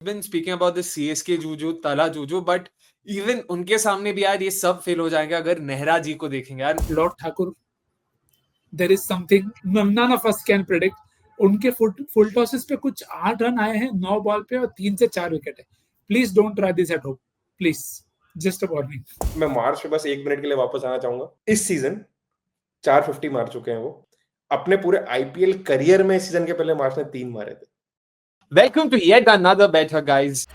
been speaking about the CSK Juju, Tala Juju, but even उनके सामने भी यार ये सब फेल हो जाएंगे अगर नेहरा जी को देखेंगे यार. Lord Thakur, there is something none of us can predict. उनके फुल टॉसेस पे कुछ 8 रन आए हैं 9 बॉल पे और 3 से 4 विकेट है. Please don't try this at home, please, just a warning. मैं मार्च पे बस 1 मिनट के लिए वापस आना चाहूंगा. इस सीजन 450 मार चुके हैं वो. अपने पूरे आईपीएल करियर में इस सीजन के पहले मार्च ने 3 मारे थे. Welcome to yet another better, guys.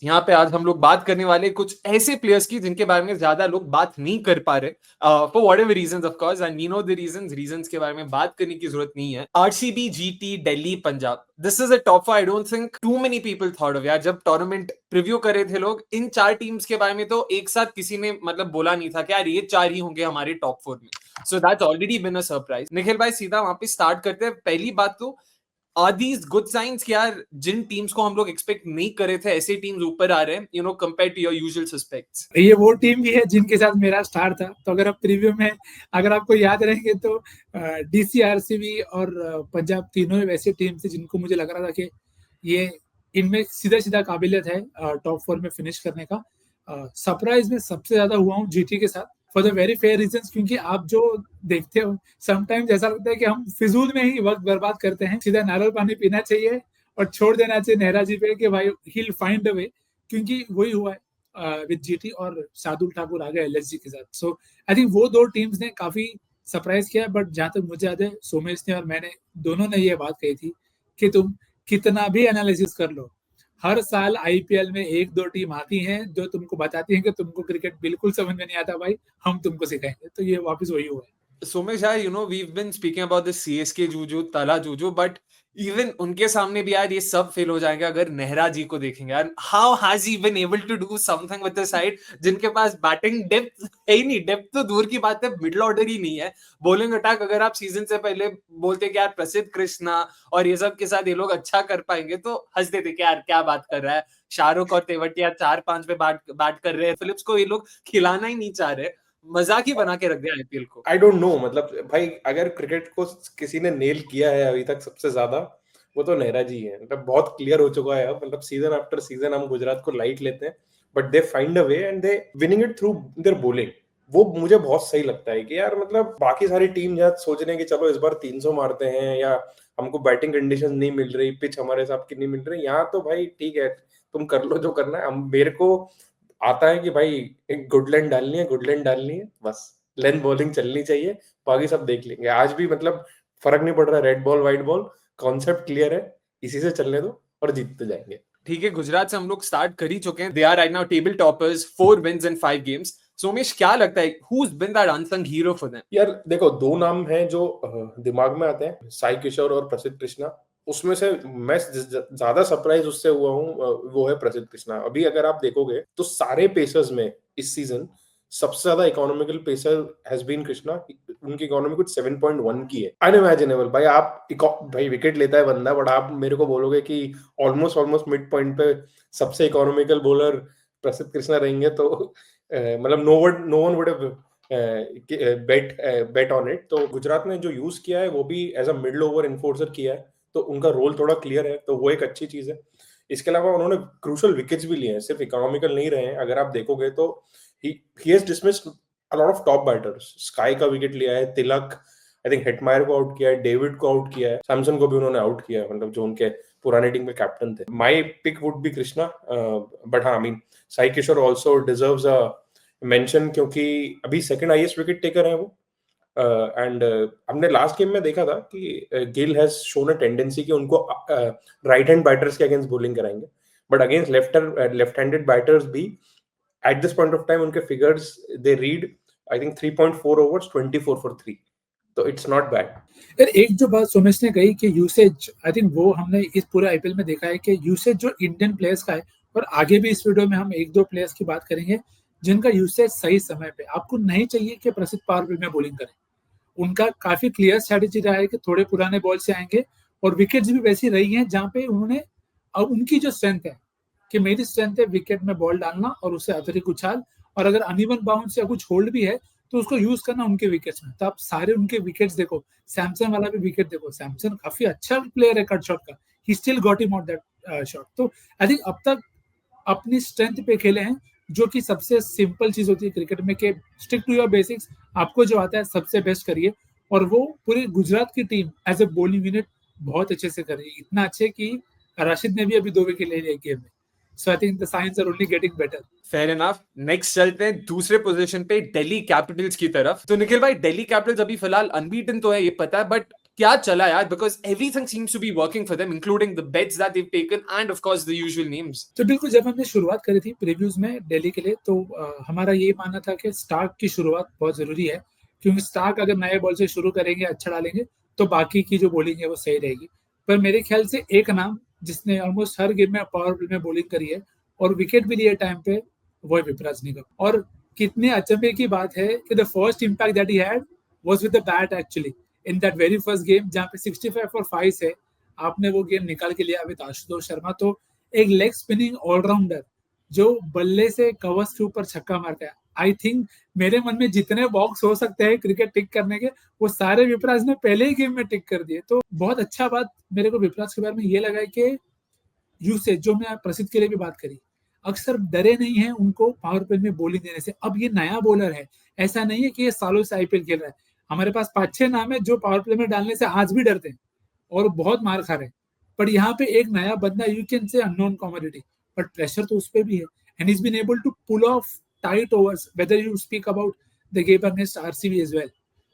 यहाँ पे आज हम लोग बात करने वाले कुछ ऐसे प्लेयर्स की जिनके बारे में ज्यादा लोग बात नहीं कर पा रहे for whatever reasons, of course, and we know the reasons के बारे में बात करने की जरूरत नहीं है. RCB, GT, Delhi, Punjab, this is a top 5. I don't think too many people thought of. यार जब टूर्नामेंट प्रीव्यू कर रहे थे लोग इन 4 टीम्स के बारे में तो एक साथ किसी ने मतलब बोला नहीं था कि यार ये 4 ही होंगे हमारे टॉप 4 में. So that's already been a surprise. Nikhil भाई सीधा वहां पे स्टार्ट करते हैं. पहली बात तो Are these good signs कि यार जिन टीम्स को हम लोग एक्सपेक्ट नहीं कर रहे थे ऐसे टीम्स ऊपर आ रहे हैं, you know, compared to your usual suspects? ये वो टीम भी है जिनके साथ मेरा स्टार्ट था. तो अगर आप प्रीव्यू में अगर आपको याद रहेंगे तो डीसी, आरसीबी और पंजाब तीनों वैसे टीम थे जिनको मुझे लग रहा था कि ये इनमें सीधा काबिलियत है टॉप 4 में फिनिश करने का. सरप्राइज में सबसे ज्यादा हुआ हूँ जीटी के साथ for the very fair reasons, क्योंकि आप जो देखते हो समटाइम्स ऐसा लगता है कि हम फिजूल में ही वक्त बर्बाद करते हैं. सीधा नारियल पानी पीना चाहिए और छोड़ देना चाहिए नेहरा जी पे कि भाई ही विल फाइंड अ वे, क्योंकि वही हुआ है विद जीटी और शार्दुल ठाकुर आ गए एलएसजी के साथ. सो आई थिंक वो दो टीम्स ने काफी सरप्राइज किया. बट जहां तक मुझे याद है सोमेश ने और मैंने दोनों ने ये बात कही थी कि तुम कितना भी एनालिसिस कर लो, हर साल आईपीएल में 1-2 टीम आती हैं जो तुमको बताती हैं कि तुमको क्रिकेट बिल्कुल समझ में नहीं आता भाई, हम तुमको सिखाएंगे. तो ये वापस वही हुआ है. Somesh, you know, we've been speaking about the CSK Juju, Tala Juju, but even उनके सामने भी यार ये सब फेल हो जाएंगे अगर नेहरा जी को देखेंगे यार. How has he been able to do something with the side जिनके पास बैटिंग डेप्थ है ही नहीं. डेप्थ तो दूर की बात है, मिडिल ऑर्डर ही नहीं है. बॉलिंग अटैक अगर आप सीजन से पहले बोलते कि यार प्रसिद्ध कृष्णा और ये सब के साथ ये लोग अच्छा कर पाएंगे तो हंसते थे कि यार क्या बात कर रहा है. शाहरुख और तेवतिया 4-5 पे बैट कर रहे हैं, फिलिप्स को ये लोग खिलाना ही नहीं चाह रहे. मजाक ही बना के रख दिया आईपीएल को. आई डोंट नो, मतलब भाई अगर क्रिकेट को किसी ने नेल किया है अभी तक सबसे ज्यादा वो तो नेहरा जी है. मतलब बहुत क्लियर हो चुका है अब. मतलब सीजन आफ्टर सीजन हम गुजरात को लाइट लेते हैं but they find a way and they winning it through their bowling. वो मुझे बहुत सही लगता है कि यार मतलब बाकी सारी टीम जहाँ सोच रहे हैं कि चलो इस बार 300 मारते हैं या हमको बैटिंग कंडीशन नहीं मिल रही, पिच हमारे हिसाब की नहीं मिल रही, यहाँ तो भाई ठीक है तुम कर लो जो करना है. मेरे को आता है कि भाई एक गुडलैंड डालनी है बस, लेंथ बॉलिंग चलनी चाहिए, बाकी सब देख लेंगे. आज भी मतलब फर्क नहीं पड़ रहा, red ball white ball, concept clear है, इसी से चलने दो और जीतते जाएंगे. ठीक है, गुजरात से हम लोग स्टार्ट कर ही चुके हैं. They are right now table toppers, 4 wins in 5 games. Somesh क्या लगता है who's been that unsung hero for them? यार देखो 2 नाम हैं जो दिमाग में आते हैं, साई किशोर और प्रसिद्ध कृष्णा. उसमें से मैं ज्यादा सरप्राइज उससे हुआ हूँ वो है प्रसिद्ध कृष्णा. अभी अगर आप देखोगे तो सारे पेसर्स में इस सीजन सबसे ज्यादा economical pacer has been Krishna. उनकी इकोनॉमी कुछ 7.1 की है. अनइमेजिनेबल भाई. आप भाई विकेट लेता है बंदा बट आप मेरे को बोलोगे कि ऑलमोस्ट मिड पॉइंट पे सबसे इकोनॉमिकल बॉलर प्रसिद्ध कृष्णा रहेंगे तो मतलब no one would have bet on it. तो गुजरात ने जो यूज किया है वो भी as a middle over enforcer किया है, तो उनका रोल थोड़ा क्लियर है, तो वो एक अच्छी चीज है. इसके अलावा उन्होंने क्रूशियल विकेट्स भी लिए हैं, सिर्फ इकोनॉमिकल नहीं रहे हैं. अगर आप देखोगे तो he has dismissed a lot of top batters. Sky का विकेट लिया है, तिलक आई थिंक हेटमायर को आउट किया है, डेविड को आउट किया है, सैमसन को भी उन्होंने आउट किया है, मतलब जो उनके पुराने टीम में कैप्टन थे. My pick would be Krishna, but हाँ I mean Sai Kishore also deserves a mention क्योंकि अभी सेकंड हाईएस्ट विकेट टेकर है वो. एंड हमने लास्ट गेम में देखा था कि Gill has shown a tendency कि उनको राइट हैंड बैटर्स के अगेंस्ट बॉलिंग कराएंगे, but against left handed batters भी at this point of time उनके figures they read I think 3.4 overs 24 for 3, तो it's not bad. यार एक जो बात सोमेश ने कही कि यूसेज, आई थिंक वो हमने इस पूरे आईपीएल में देखा है कि यूसेज जो इंडियन प्लेयर्स का है, और आगे भी इस वीडियो में हम 1-2 प्लेयर्स की बात करेंगे जिनका यूसेज सही समय पे. आपको नहीं चाहिए कि प्रसिद्ध पावर प्ले में बॉलिंग करें. उनका काफी क्लियर स्ट्रेटेजी रहा है कि थोड़े पुराने बॉल से आएंगे और विकेट्स भी वैसी रही हैं जहां पे उन्होंने, अब उनकी जो स्ट्रेंथ है कि मेरी स्ट्रेंथ है विकेट में बॉल डालना और उससे अतिरिक्त उछाल, और अगर अनइवन बाउंस या कुछ होल्ड भी है तो उसको यूज करना उनके विकेट्स में। तो आप सारे उनके विकेट्स देखो, सैमसन वाला भी विकेट देखो, सैमसन काफी अच्छा प्लेयर है कट शॉट का, he still got him out that shot. तो आई थिंक अब तक अपनी स्ट्रेंथ पे खेले हैं, जो कि सबसे सिंपल चीज होती है क्रिकेट में कि स्टिक टू योर बेसिक्स, आपको जो आता है सबसे बेस्ट करिए। और वो पूरी गुजरात की team as a bowling unit बहुत अच्छे से कर रही है, इतना अच्छे कि राशिद ने भी अभी 2 विकेट ले लिए गेम में। So I think the sides are only getting better. Fair enough. Next चलते हैं दूसरे पोजीशन पे दिल्ली कैपिटल्स की तरफ। तो निखिल भाई, दिल्ली कैपिटल्स अभी फिलहाल अनबीटन तो है, ये पता है, बट क्या चला यार? Because everything seems to be working for them, including the bets that they have taken and of course the usual names. तो बिल्कुल, जब हमने शुरुआत करी थी प्रीव्यूज में दिल्ली के लिए, तो हमारा ये मानना था कि स्टार्क की शुरुआत बहुत जरूरी है, क्योंकि स्टार्क अगर नए बॉल से शुरू करेंगे, अच्छा डालेंगे, तो बाकी की जो बॉलिंग है वो सही रहेगी। पर मेरे ख्याल से एक नाम जिसने ऑलमोस्ट हर गेम में पावर प्ले में बॉलिंग करी है और विकेट भी लिए टाइम पे, वो है विपराज निगम। और कितने अचंभे की बात है कि the first impact that he had was with the bat actually in that very first game, जहां पे 65 फॉर 5 से आपने वो गेम निकाल के लिया विद आशुतोष शर्मा। तो एक लेग स्पिनिंग ऑलराउंडर जो बल्ले से कवर्स के ऊपर छक्का मारता है, आई थिंक मेरे मन में जितने बॉक्स हो सकते हैं क्रिकेट टिक करने के, वो सारे विपराज ने पहले ही गेम में टिक कर दिए। तो बहुत अच्छा बात मेरे को विपराज के बारे में ये लगा कि यूसेज, जो मैं प्रसिद्ध के लिए भी बात करी, अक्सर डरे नहीं है उनको पावर प्ले में बॉलिंग देने से। अब ये नया बॉलर है, ऐसा नहीं है कि ये सालों से आईपीएल खेल रहा है। हमारे पास 5-6 नाम है जो पावर प्ले में डालने से आज भी डरते हैं और बहुत मार खा रहे हैं। पर यहाँ पे एक नया बंदा, you can say unknown commodity, but pressure तो उस पर भी है, and is been able to pull off tight overs, whether you speak about the game against RCB as well.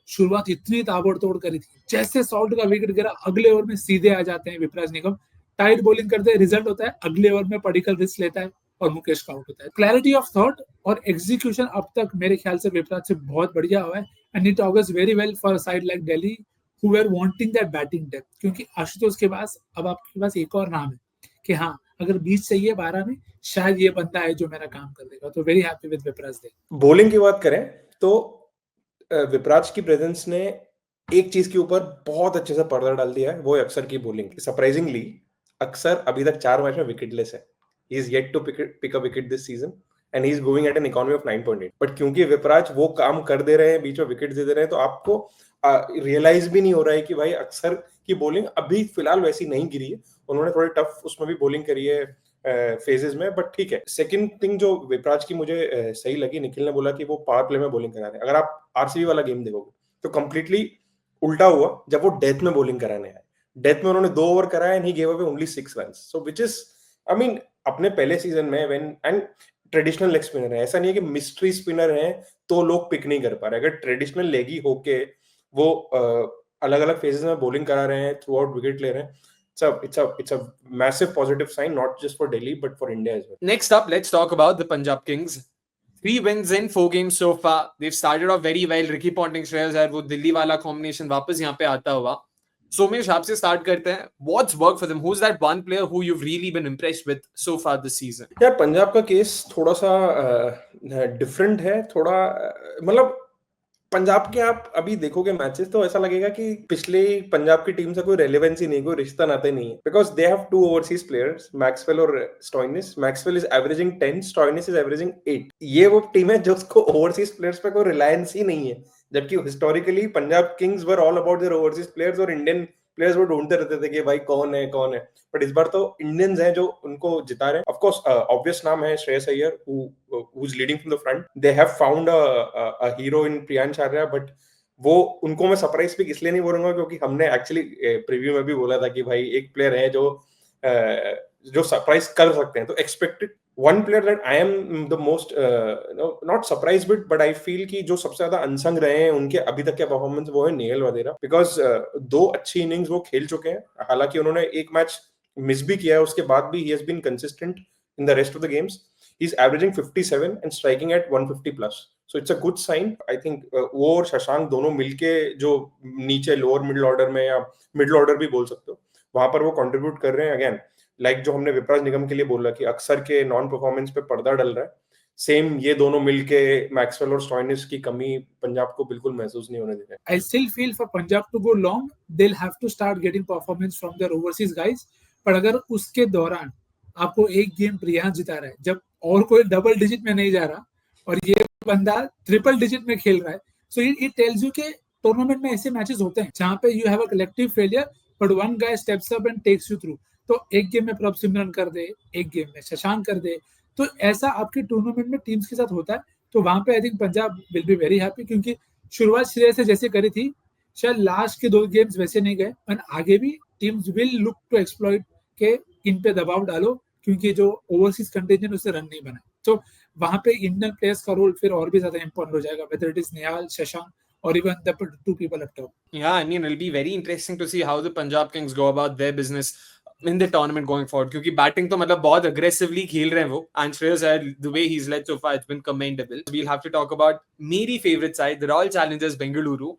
शुरुआत इतनी ताबड़तोड़ करी थी, जैसे सॉल्ट का विकेट गिरा, अगले ओवर में सीधे आ जाते हैं विपराज निगम, टाइट बॉलिंग करते हैं, रिजल्ट होता है अगले ओवर में पडिक्कल रिस्क लेता है और मुकेश का आउट होता है। क्लैरिटी ऑफ थॉट और एग्जीक्यूशन अब तक मेरे ख्याल से विपराज से बहुत बढ़िया हुआ है, and it augurs very well for a side like Delhi who were wanting that batting depth, क्योंकि आशुतोष के पास अब आपके पास एक और नाम है कि हाँ, अगर 20 चाहिए 12 में, शायद ये बंदा है जो मेरा काम कर देगा। तो very happy with Vipraj they. Bowling की बात करें तो विपराज की प्रेजेंस ने एक चीज के ऊपर बहुत अच्छे से पर्दा डाल दिया है, वो है अक्षर की बॉलिंग। सरप्राइजिंगली अक्षर अभी तक 4 मैच में विकेटलेस है। He is yet to pick a wicket this season and he is going at an economy of 9.8। But क्योंकि विपराज वो काम कर दे रहे हैं, बीच में विकेट दे दे रहे हैं, तो आपको रियलाइज भी नहीं हो रहा है कि भाई अक्षर की बॉलिंग अभी फिलहाल वैसी नहीं गिरी है। उन्होंने थोड़ी टफ उसमें भी बॉलिंग करी है फेजेस में, बट ठीक है। सेकंड थिंग जो विपराज की मुझे सही लगी, निखिल ने बोला कि वो पावर प्ले में बॉलिंग करा रहे हैं। अगर आप आरसीबी वाला गेम देखोगे तो कंप्लीटली उल्टा हुआ जब वो डेथ में बॉलिंग कराने आए। डेथ में उन्होंने 2 ओवर कराया and he gave away only 6 runs, so which is I mean अपने पहले सीजन में when and traditional leg spinner है, ऐसा नहीं है कि मिस्ट्री स्पिनर है तो लोग पिक नहीं कर पा रहे। अगर ट्रेडिशनल लेगी होके वो अलग अलग फेजेस में बॉलिंग करा रहे हैं, थ्रू आउट विकेट ले रहे हैं, it's a massive positive sign, not just for Delhi but for India as well. Next up, let's talk about the Punjab Kings. 3 wins in 4 games so far. They've started off very well. Ricky Ponting, Shreyas Iyer, वो दिल्ली वाला combination वापस यहाँ पे आता हुआ। सोमेश, आपसे start करते हैं। What's worked for them? Who's that one player who you've really been impressed with so far this season? यार पंजाब का केस थोड़ा सा डिफरेंट है, थोड़ा मतलब पंजाब के आप अभी देखोगे मैचेस तो ऐसा लगेगा कि पिछले पंजाब की टीम से कोई रेलेवेंस ही नहीं, कोई रिश्ता नाता नहीं है, because they have 2 overseas players, Maxwell और Stoinis. Maxwell is averaging 10, Stoinis is averaging 8। ये वो टीम है जो उसको ओवरसीज प्लेयर्स पे कोई रिलायंस ही नहीं है, जबकि historically Punjab Kings were all about their overseas players और इंडियन प्लेयर्स वो ढूंढते रहते थे कि भाई कौन है कौन है। बट इस बार तो इंडियंस हैं जो उनको जिता रहे हैं। ऑफ कोर्स ऑब्वियस नाम है Shreyas Iyer, who is leading from the front. They have found a hero in Priyansh Arya, but वो उनको मैं सरप्राइज पिक इसलिए नहीं बोलूंगा क्योंकि हमने एक्चुअली प्रीव्यू में भी बोला था कि भाई एक प्लेयर है जो सरप्राइज कर सकते हैं। तो expected one player that I am the most not surprise but I feel कि जो सबसे ज्यादा अनसंग रहे हैं उनके अभी तक के परफॉर्मेंस, वो है नेहल वधेरा। बिकॉज 2 अच्छी इनिंग्स वो खेल चुके हैं, हालांकि उन्होंने एक मैच मिस भी किया है, उसके बाद भी he has been consistent in the rest of the games. He's averaging 57 and striking at 150 plus. So it's a good sign. I think वो और शशांक दोनों मिलके जो नीचे लोअर मिडिल ऑर्डर में या मिडिल ऑर्डर भी बोल सकते हो, वहां पर वो कंट्रीब्यूट कर रहे हैं। अगेन लाइक जो हमने विपराज निगम के लिए बोला कि अक्सर के नॉन परफॉर्मेंस पे पर्दा डल रहा है, सेम ये दोनों मिलके मैक्सवेल और स्टॉइनिस की कमी पंजाब को बिल्कुल महसूस नहीं होने दे रहे। I still feel for Punjab to go long, they'll have to start getting performance from their overseas guys. पर अगर उसके दौरान आपको एक गेम प्रियांश जिता रहा है, जब और कोई डबल डिजिट में नहीं जा रहा, और ये बंदा ट्रिपल डिजिट में खेल रहा है. सो इट टेल्स यू कि टूर्नामेंट में ऐसे मैचेस होते हैं जहां पे you have a collective failure but one guy steps up and takes you through. तो एक गेम में प्रभ सिमरन कर दे, एक गेम में शशांक कर दे, तो ऐसा आपके टूर्नामेंट में टीम्स के साथ होता है. तो वहां पे I think Punjab will be very happy, क्योंकि शुरुआत श्रेय से जैसे करी थी, शायद लास्ट के 2 गेम्स वैसे नहीं गए, और आगे भी teams will look to exploit के इन पे दबाव डालो, क्योंकि जो ओवरसीज कंटिजेंट उससे रन नहीं बना. तो वहां पे इंडियन प्लेयर्स का रोल फिर और भी ज्यादा इंपॉर्टेंट हो जाएगा, weather it is Nihal, Shashank or even the 2 people up top. Yeah, I mean, it'll be very interesting to see how the Punjab Kings go about their business in the tournament going forward. क्योंकि batting तो मतलब बहुत aggressively खेल रहे हैं वो, and Shreyas Iyer, the way he's led so far, it's been commendable. We'll have to talk about मेरी favorite side, the Royal Challengers Bengaluru.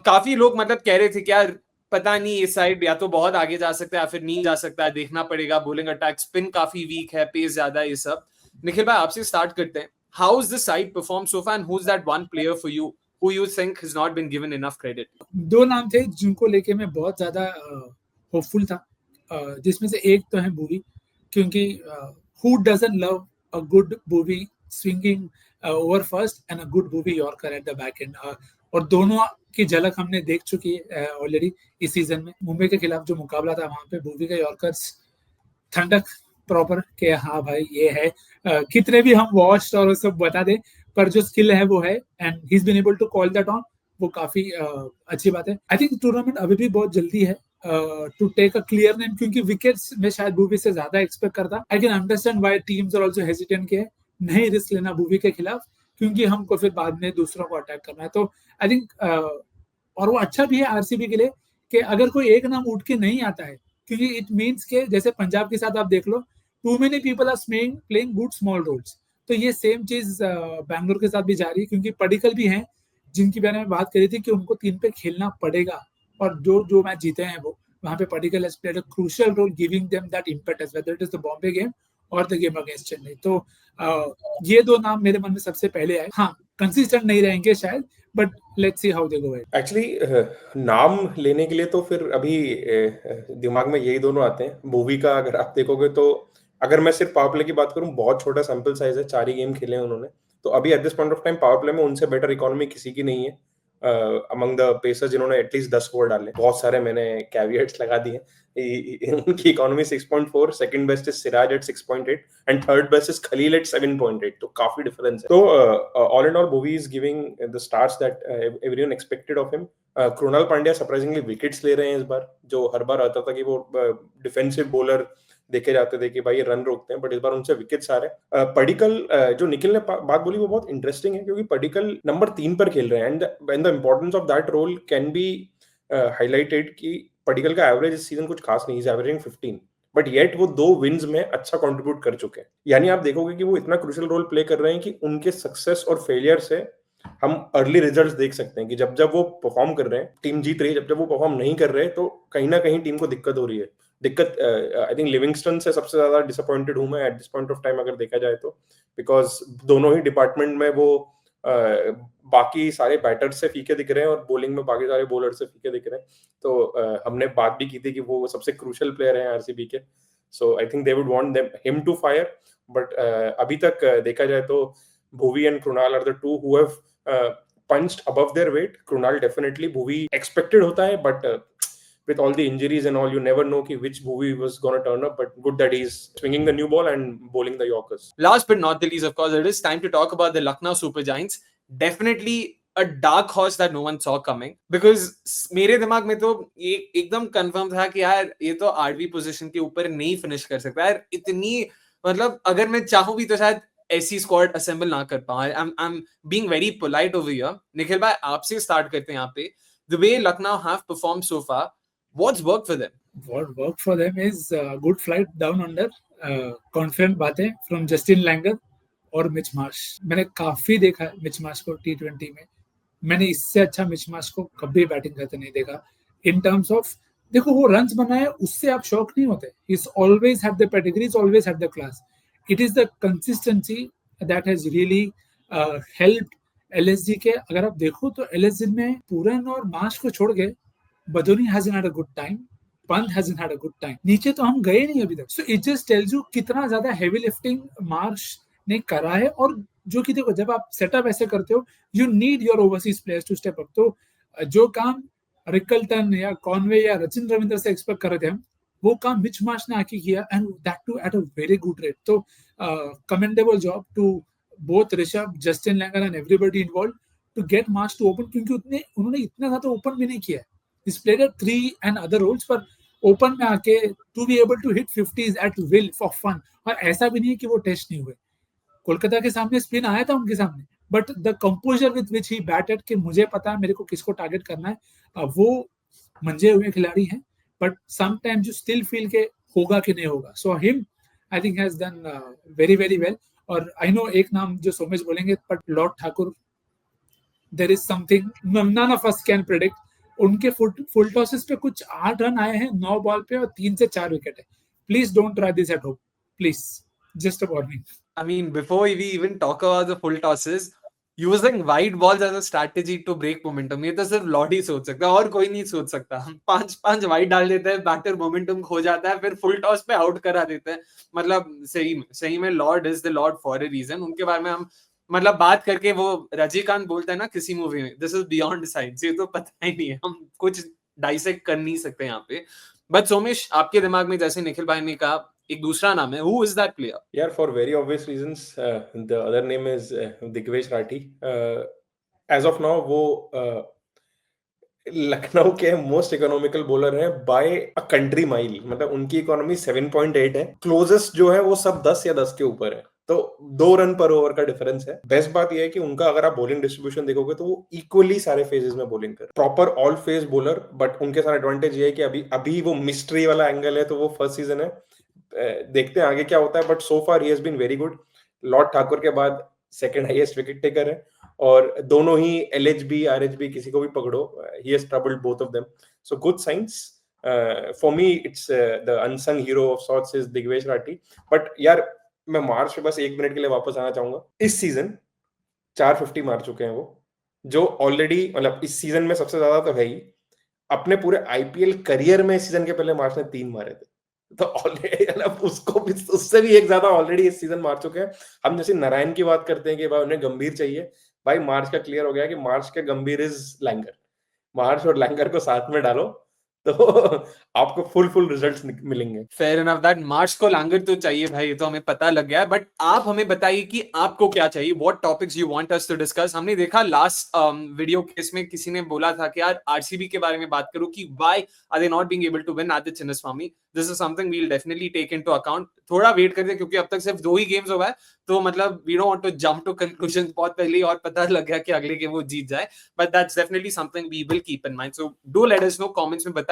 काफी लोग मतलब कह रहे थे कि यार पता नहीं ये साइड या तो बहुत आगे जा सकता है या फिर नहीं जा सकता है, देखना पड़ेगा. बॉलिंग अटैक, स्पिन काफी वीक है, पेस ज्यादा है, ये सब. निखिल भाई आपसे स्टार्ट करते हैं. How is the side performed so far, and who's that one player for you who you think has not been given enough credit? 2 नाम थे जिनको लेके मैं बहुत ज्यादा होपफुल था, जिसमें से एक तो है भुवी, क्योंकि who doesn't love a good Bhuvi swinging over first and a good Bhuvi Yorker at the back end. और दोनों की झलक हमने देख चुकी है ऑलरेडी इस सीजन में. मुंबई के खिलाफ जो मुकाबला था वहां पे भुवी का यॉर्कर्स ठंडक प्रॉपर के, हाँ भाई ये है. कितने भी हम वॉच और सब बता दें, पर जो स्किल है वो है, and he is been able to call that on, वो काफी अच्छी बात है. आई थिंक टूर्नामेंट अभी भी बहुत जल्दी है to take a clear name, क्योंकि विकेट्स में शायद भुवी से ज्यादा एक्सपेक्ट करता. I can understand why teams are also hesitant के नहीं रिस्क लेना भुवी के खिलाफ, क्योंकि हमको फिर बाद में दूसरों को अटैक करना है. तो आई थिंक और वो अच्छा भी है आरसीबी के लिए कि अगर कोई एक नाम उठ के नहीं आता है, क्योंकि इट मीन्स के जैसे पंजाब के साथ आप देख लो, too many people are playing good small roles. तो ये सेम चीज बैंगलोर के साथ भी जा रही है, क्योंकि पडिक्कल भी हैं जिनकी मैंने में बात करी थी कि उनको 3 पे खेलना पड़ेगा, और जो मैच जीते हैं वो वहां पे Padikkal has played a crucial role giving them that impetus, whether it is the Bombay game और द गेम अगेंस्ट चेन्नई. तो ये 2 नाम मेरे मन में सबसे पहले आए. हाँ, कंसिस्टेंट नहीं रहेंगे शायद, but let's see how they go. Actually नाम लेने के लिए तो फिर अभी दिमाग में यही दोनों आते हैं. भुवी का अगर आप देखोगे तो, अगर मैं सिर्फ पावर प्ले की बात करूं, बहुत छोटा सैंपल साइज है, 4 ही गेम खेले हैं उन्होंने. तो अभी at this point of time power play में उनसे बेटर इकोनॉमी किसी की नहीं है अमंग द पेसर्स जिन्होंने एटलीस्ट 10 स्कोर डाले. बहुत सारे मैंने कैविएट्स लगा दिए. उनकी economy 6.4, second best is Siraj at 6.8 and third best is Khaleel at 7.8. तो काफी डिफरेंस है. तो all and all Bhuvi is giving the stars that everyone expected of him. Krunal Pandya surprisingly wickets ले रहे हैं इस बार, जो हर बार आता था कि वो डिफेंसिव बॉलर देखे जाते थे कि भाई रन रोकते हैं, बट इस बार उनसे विकेट्स आ रहे हैं. पडिक्कल, जो निखिल ने बात बोली वो बहुत इंटरेस्टिंग है, क्योंकि पडिक्कल नंबर 3 पर खेल रहे हैं, and the importance of that role can be highlighted कि पडिक्कल का एवरेज इस सीजन कुछ खास नहीं, इज एवरेजिंग 15, बट येट वो 2 विन्स में अच्छा कंट्रीब्यूट कर चुके हैं. यानी आप देखोगे कि वो इतना क्रूशियल रोल प्ले कर रहे हैं कि उनके सक्सेस और फेलियर से हम अर्ली रिजल्ट्स देख सकते हैं कि जब जब वो परफॉर्म कर रहे हैं टीम जीत रही है, जब जब वो परफॉर्म नहीं कर रहे तो कहीं ना कहीं टीम को दिक्कत हो रही है. दिक्कत आई थिंक लिविंगस्टन से सबसे ज्यादा डिसअपॉइंटेड हूं मैं eight this point of time, अगर देखा जाए तो, बिकॉज दोनों ही डिपार्टमेंट में वो बाकी सारे बैटर्स से फीके दिख रहे हैं और बॉलिंग में बाकी सारे बॉलर से फीके दिख रहे हैं. तो हमने बात भी की थी कि वो सबसे क्रूशियल प्लेयर हैं आरसीबी के. So I think they would want him to fire, but अभी तक देखा जाए तो Bhuvi and Krunal are the two who have punched above their weight. Krunal definitely, Bhuvi expected hota hai, but with all the injuries and all, you never know ki which Bhuvi was going to turn up, but good that he's swinging the new ball and bowling the Yorkers. Last but not the least, of course, it is time to talk about the Lucknow Super Giants. Definitely a dark horse that no one saw coming, because मेरे दिमाग में तो ये एकदम confirm था कि यार ये तो 8वीं पोजीशन के ऊपर नहीं फिनिश कर सकता यार. इतनी मतलब अगर मैं चाहूं भी तो शायद ऐसी स्क्वाड असेंबल ना कर पाऊं. I am being very polite over here. Nikhil भाई आपसे स्टार्ट करते हैं यहाँ पे. The way Lucknow have performed so far, what's work for them? What worked for them is good flight down under, confident बातें from Justin Langer और Mitch Marsh. मैंने काफी देखा है मिच मार्श को T20 में. मैंने इससे अच्छा मिच मार्श को कभी बैटिंग करते नहीं देखा. इन टर्म्स ऑफ देखो वो रन्स बनाए उससे आप शॉक नहीं होते. He's always had the pedigree, he's always had the class. It is the consistency that has really helped LSG के. अगर आप देखो तो LSG में पूरन और मार्श को छोड़ के Badoni hasn't had a good time, Pant hasn't had a good time. नीचे तो हम गए नहीं अभी तक. So it just tells you कितना ज्यादा heavy lifting मार्श ने करा है, और जो कि देखो जब आप सेटअप ऐसे करते हो you need your overseas players to step up. तो जो काम रिकल्टन या कॉनवे या रचिन रविंद्र से एक्सपेक्ट कर रहे थे हम, वो काम मिच मार्श ने आके किया and that too at a very good rate. तो commendable job to both Rishabh, Justin Langer and everybody involve to get Marsh to open, क्योंकि उन्होंने इतना ज्यादा ओपन भी नहीं किया है। He's played at 3 and other roles, पर ओपन में आके to be able to hit 50s at will for fun. और ऐसा भी नहीं है कि वो टेस्ट नहीं हुए, कोलकाता के सामने स्पिन आया था उनके सामने, but the composer with which he batted कि मुझे पता है मेरे को किसको टारगेट करना है, वो मंजे हुए खिलाड़ी हैं, but sometimes you still feel के होगा कि नहीं होगा। So him I think has done very very well. और आई नो एक नाम जो सोमेश बोलेंगे, but Lord Thakur, there is something none of us can predict. उनके फुल टॉसेस पे कुछ 8 रन आए हैं 9 बॉल पे और 3 से 4 विकेट है। Please don't try this at home, please, just a warning. I mean, before we even talk about the full tosses, using wide balls as a strategy to break momentum, ये तो सिर्फ Lord ही सोच सकता है और कोई नहीं सोच सकता। हम 5 वाइड डाल देते हैं, बैटर मोमेंटम खो जाता है, फिर फुल टॉस पे आउट करा देते हैं। मतलब सही में lord is the lord for a reason. उनके बारे में हम मतलब बात करके, वो रजनीकांत बोलता है ना किसी मूवी में, दिस इज बियॉन्ड साइंस, ये तो पता ही नहीं है, हम कुछ डाइसेक्ट कर नहीं सकते यहाँ पे। बट सोमेश, आपके दिमाग में जैसे निखिल भाई ने कहा एक दूसरा नाम है, who is that player? Yeah, for very obvious reasons, the other name is Digvesh Rathi. As of now, वो लखनऊ के मोस्ट इकोनॉमिकल बॉलर हैं बाय अ कंट्री माइल। मतलब उनकी इकोनॉमी 7.8 है, क्लोजेस्ट जो है वो सब 10 या 10 के ऊपर है, तो 2 रन पर ओवर का डिफरेंस है। बेस्ट बात यह है कि उनका अगर आप बॉलिंग डिस्ट्रीब्यूशन देखोगे तो वो इक्वली सारे फेजेस में बॉलिंग कर, proper all phase bowler. But उनके साथ एडवांटेज ये है कि अभी वो मिस्ट्री वाला एंगल है, तो वो फर्स्ट सीजन है, देखते हैं आगे क्या होता है। But so far he has been very good. Lord Thakur के बाद सेकंड हाईएस्ट विकेट टेकर है, और दोनों ही एलएचबी आरएचबी किसी को भी पकड़ो, he has troubled both of them. So good science for me. It's the unsung hero of sorts is Digvesh Rathi. But यार, मैं मार्च पे बस 1 मिनट के लिए वापस आना चाहूंगा। इस सीजन 450 मार चुके हैं वो, जो ऑलरेडी मतलब इस सीजन में सबसे ज्यादा तो है ही। अपने पूरे आईपीएल करियर में इस सीजन के पहले मार्च ने 3 मारे थे, तो ऑलरेडी मतलब उसको भी, उससे भी एक ज्यादा ऑलरेडी इस सीजन मार चुके हैं। हम जैसे नारायण की बात करते हैं कि भाई उन्हें गंभीर चाहिए, भाई मार्च का क्लियर हो गया कि मार्च के गंभीर इज लैंगर। मार्च और लैंगर को साथ में डालो तो आपको फुल रिजल्ट्स मिलेंगे। फेयर इनफ दैट मार्च को लैंगर तो चाहिए भाई, ये तो हमें पता लग गया है। बट आप हमें बताइए कि आपको क्या चाहिए, what topics you want us to discuss. हमने देखा लास्ट वीडियो केस में किसी ने बोला था कि यार आरसीबी के बारे में बात करो कि why are they not being able to win at the Chinnaswamy. This is something we will definitely take into account. थोड़ा वेट करते हैं क्योंकि अब तक सिर्फ 2 ही गेम्स हुआ है, तो मतलब we don't want to jump to conclusion बहुत पहले और पता लग गया कि अगले गेम वो जीत जाए। But that's definitely something we will keep in mind. So do let us know, comments में बताइएगा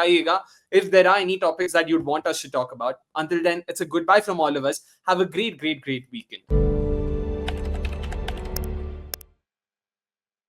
if there are any topics that you'd want us to talk about. Until then, it's a goodbye from all of us. Have a great weekend.